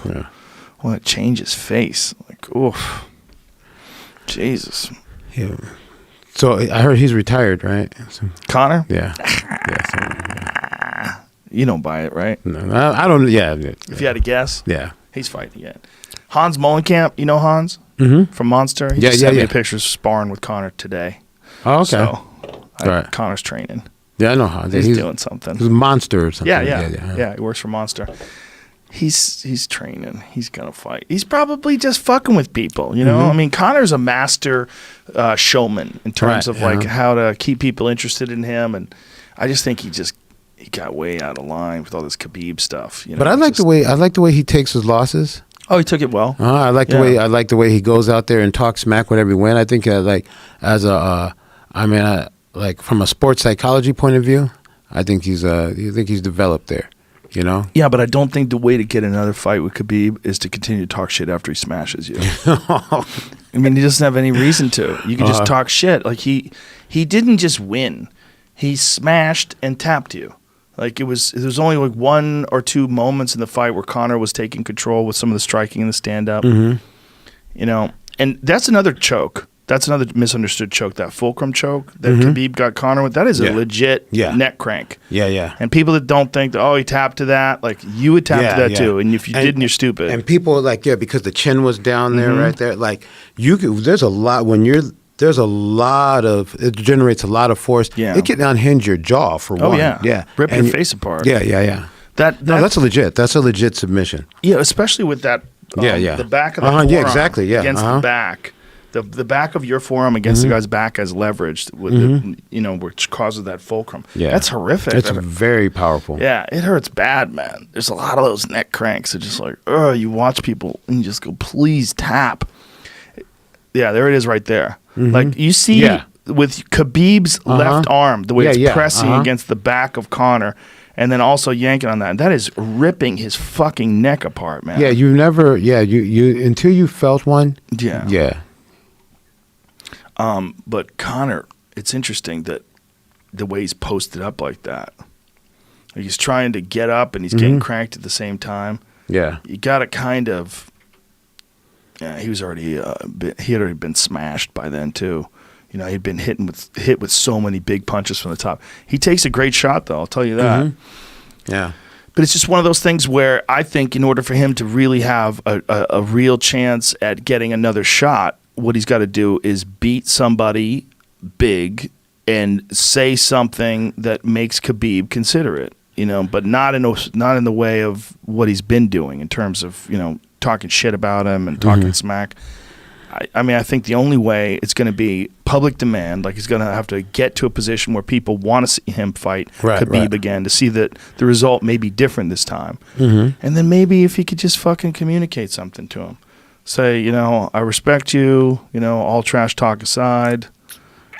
Yeah. I want to change his face. Like, oof. Jesus. Yeah. So I heard he's retired, right? So, Conor? yeah. Yeah. You don't buy it, right? No, I don't. Yeah. If you had to guess, Yeah. he's fighting again. Hans Molenkamp, you know Hans? Mm-hmm. From Monster? He just sent me a picture sparring with Conor today. Oh, okay. So, Right. Conor's training. Yeah, I know Hans. He's doing something. He's a monster or something. Yeah, he works for Monster. He's training. He's gonna fight. He's probably just fucking with people, you know. I mean, Conor's a master showman in terms of like how to keep people interested in him, and I just think he got way out of line with all this Khabib stuff. You know? But I like the way he takes his losses. Oh, he took it well. I like the way he goes out there and talks smack with every win. I think like from a sports psychology point of view, I think he's developed there. You know? Yeah, but I don't think the way to get another fight with Khabib is to continue to talk shit after he smashes you. I mean, he doesn't have any reason to. You can just talk shit. Like he didn't just win; he smashed and tapped you. Like there was only like 1 or 2 moments in the fight where Conor was taking control with some of the striking and the stand up. You know, and that's another choke. That's another misunderstood choke, that fulcrum choke that Khabib got Conor with. That is a legit neck crank. Yeah. And people that don't think, he tapped to that, like you would tap to that too. And if you didn't, you're stupid. And people because the chin was down there right there. Like there's a lot it generates a lot of force. Yeah. It can unhinge your jaw for one. Oh yeah. Rip your face apart. Yeah. That's a legit submission. Yeah, especially with that the back of the forearm exactly. Yeah. Against the back. The back of your forearm against the guy's back as leveraged, with which causes that fulcrum. Yeah, that's horrific. It's very powerful. Yeah, it hurts bad, man. There's a lot of those neck cranks. It's just like, you watch people and you just go, please tap. Yeah, there it is right there. Like you see with Khabib's left arm, the way it's pressing against the back of Conor, and then also yanking on that. That is ripping his fucking neck apart, man. Yeah, you never. Yeah, you until you felt one. Yeah. Yeah. But Conor, it's interesting that the way he's posted up like that. Like he's trying to get up and he's getting cranked at the same time. Yeah. You got to kind of. Yeah, he was already he had already been smashed by then too. You know, he'd been hit with so many big punches from the top. He takes a great shot though, I'll tell you that. Yeah. But it's just one of those things where I think in order for him to really have a real chance at getting another shot, what he's got to do is beat somebody big and say something that makes Khabib consider it, you know, but not in the way of what he's been doing in terms of, you know, talking shit about him and talking smack. I mean, I think the only way it's going to be public demand. Like he's going to have to get to a position where people want to see him fight Khabib again to see that the result may be different this time. And then maybe if he could just fucking communicate something to him. Say, you know, I respect you, you know, all trash talk aside,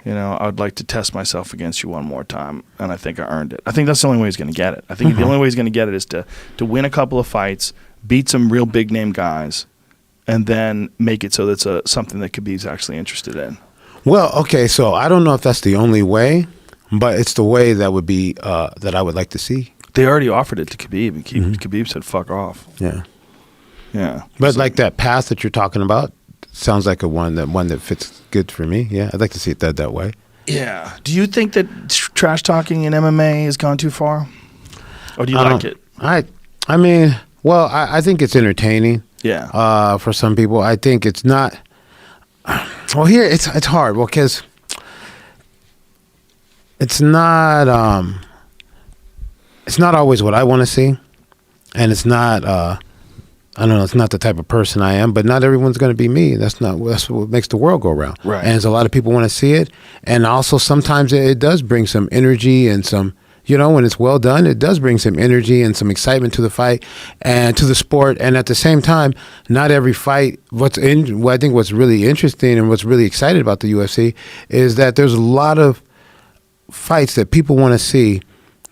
you know, I would like to test myself against you one more time, and I think I earned it. I think that's the only way he's going to get it. I think the only way he's going to get it is to win a couple of fights, beat some real big-name guys, and then make it so that's something that Khabib's actually interested in. Well, okay, so I don't know if that's the only way, but it's the way that would be that I would like to see. They already offered it to Khabib, and Khabib said, fuck off. Yeah. Yeah, but so, like that path that you're talking about sounds like one that fits good for me. Yeah, I'd like to see it that way. Yeah. Do you think that trash talking in MMA has gone too far, or do you like it? I mean, well, I think it's entertaining. Yeah. For some people, I think it's not. Well, here it's hard. Well, because it's not always what I want to see, and it's not. I don't know. It's not the type of person I am, but not everyone's going to be me. That's what makes the world go round. Right. And there's a lot of people want to see it, and also sometimes it does bring some energy and some, you know, when it's well done, it does bring some energy and some excitement to the fight and to the sport. And at the same time, not every fight. I think what's really interesting and what's really exciting about the UFC is that there's a lot of fights that people want to see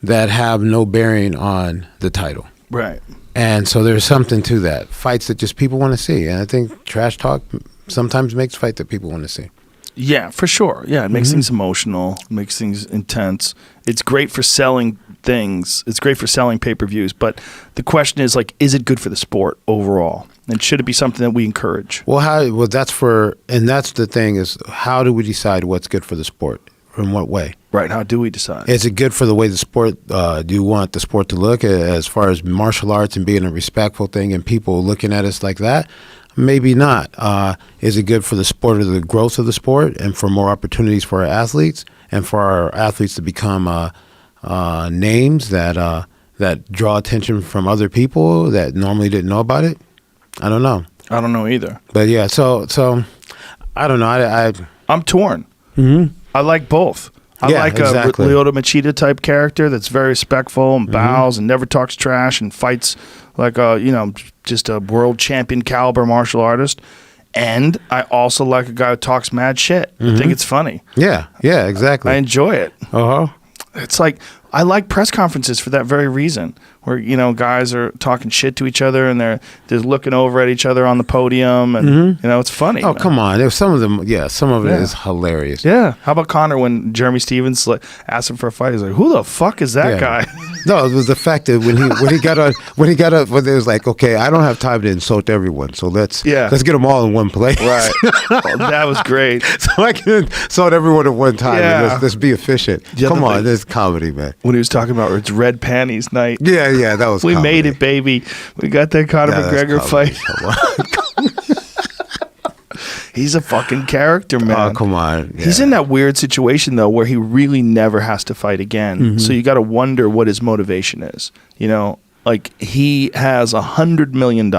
that have no bearing on the title. Right. And so there's something to that. Fights that just people want to see. And I think trash talk sometimes makes fight that people want to see. Yeah, for sure. Yeah, it makes things emotional, makes things intense. It's great for selling things. It's great for selling pay-per-views. But the question is, like, is it good for the sport overall? And should it be something that we encourage? Well, that's the thing is, how do we decide what's good for the sport? In what way? Right. How do we decide? Is it good for the way the sport, do you want the sport to look as far as martial arts and being a respectful thing and people looking at us like that? Maybe not. Is it good for the sport or the growth of the sport and for more opportunities for our athletes and for our athletes to become names that draw attention from other people that normally didn't know about it? I don't know. I don't know either. But yeah, so I don't know. I'm torn. I like both. I like exactly. a Lyoto Machida type character that's very respectful and bows and never talks trash and fights like just a world champion caliber martial artist. And I also like a guy who talks mad shit. I think it's funny. Yeah, exactly. I enjoy it. Uh-huh. It's like, I like press conferences for that very reason, where, guys are talking shit to each other and they're looking over at each other on the podium and, it's funny. Oh, man. Come on. Some of it is hilarious. Yeah. How about Conor when Jeremy Stevens asked him for a fight? He's like, who the fuck is that guy? No, it was the fact that when he got up, when it was like, okay, I don't have time to insult everyone, so let's get them all in one place. Right. Well, that was great. So I can insult everyone at one time. And let's be efficient. Come on, this is comedy, man. When he was talking about it's red panties night. Yeah, that was. We made it, baby. We got that Conor McGregor fight. He's a fucking character, man. Oh, come on. Yeah. He's in that weird situation, though, where he really never has to fight again. So you got to wonder what his motivation is. Like, he has $100 million.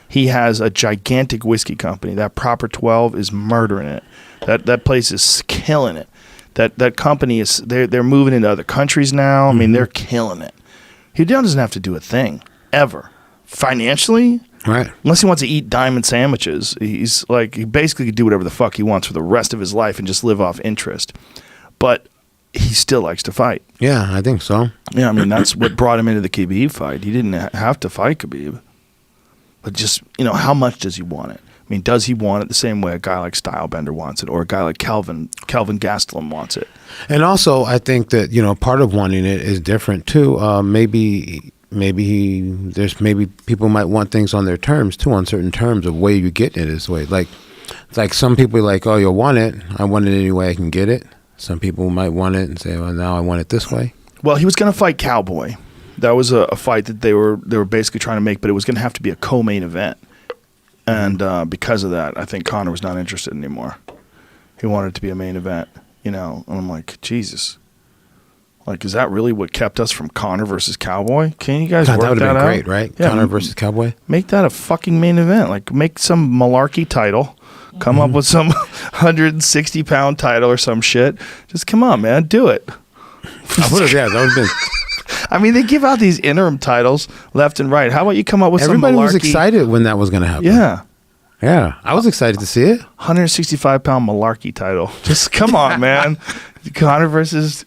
He has a gigantic whiskey company. That Proper 12 is murdering it. That place is killing it. That company is, they're moving into other countries now. I mean, they're killing it. He doesn't have to do a thing, ever. Financially, right? Unless he wants to eat diamond sandwiches, he's like, he basically could do whatever the fuck he wants for the rest of his life and just live off interest. But he still likes to fight. Yeah, I think so. Yeah, I mean, that's what brought him into the Khabib fight. He didn't have to fight Khabib. But just, how much does he want it? I mean, does he want it the same way a guy like Stylebender wants it, or a guy like Kelvin Gastelum wants it? And also, I think that, part of wanting it is different too. Maybe people might want things on their terms too, on certain terms of way you get it this way. Like some people are like, oh, you'll want it. I want it any way I can get it. Some people might want it and say, well, now I want it this way. Well, he was going to fight Cowboy. That was a fight that they were basically trying to make, but it was going to have to be a co-main event. And because of that, I think Conor was not interested anymore. He wanted it to be a main event, And I'm like, Jesus. Like, is that really what kept us from Conor versus Cowboy? Can you guys work that out? That would have been great, right? Yeah, Conor versus Cowboy. Make that a fucking main event. Like, make some malarkey title. Come up with some 160-pound title or some shit. Just come on, man. Do it. That would have been... I mean, they give out these interim titles left and right. How about you come up with Everybody some malarkey? was excited when that was going to happen. Yeah, I was excited to see it. 165-pound malarkey title. Just come on, man. Conor versus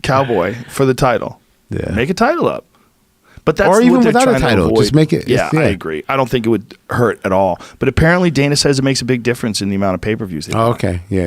Cowboy for the title. Yeah. Make a title up. But that's or even what without they're a trying title, to avoid. just make it. Yeah, I agree. I don't think it would hurt at all. But apparently Dana says it makes a big difference in the amount of pay-per-views they buy. Okay, yeah.